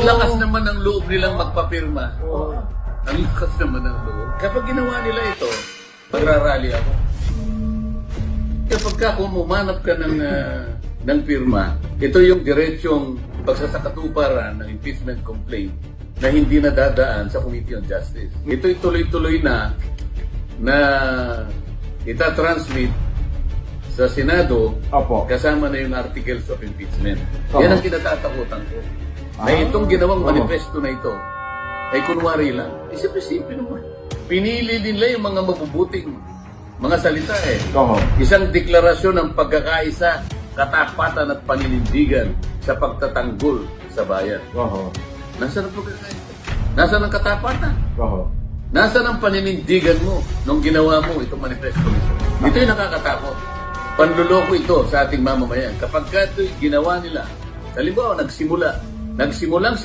lakas naman ng loob nilang magpapirma. Ang lakas naman ng loob. Kapag ginawa nila ito, magrarally ako. Kapag kung umanap ka ng pirma, ito yung diretsong pagsasakatuparan ng impeachment complaint na hindi nadadaan sa Committee on Justice. Ito'y tuloy-tuloy na itatransmit sa Senado. Opo. Kasama na yung articles of impeachment. Opo. Yan ang kinatatakutan ko. Na itong ginawang manifesto na ito ay kunwari lang. Isip-isipin naman. Pinili nila yung mga mabubuting mga salita eh. Oho. Isang deklarasyon ng pagkakaisa, katapatan at paninindigan sa pagtatanggol sa bayan. Oho. Nasaan ang pagkakaisa? Nasaan ang katapatan? Oho. Nasaan ang paninindigan mo nung ginawa mo itong manifesto nito? Ito yung nakakatakot. Panluloko ito sa ating mamamayan. Kapag ito'y ginawa nila, halimbawa nagsimulang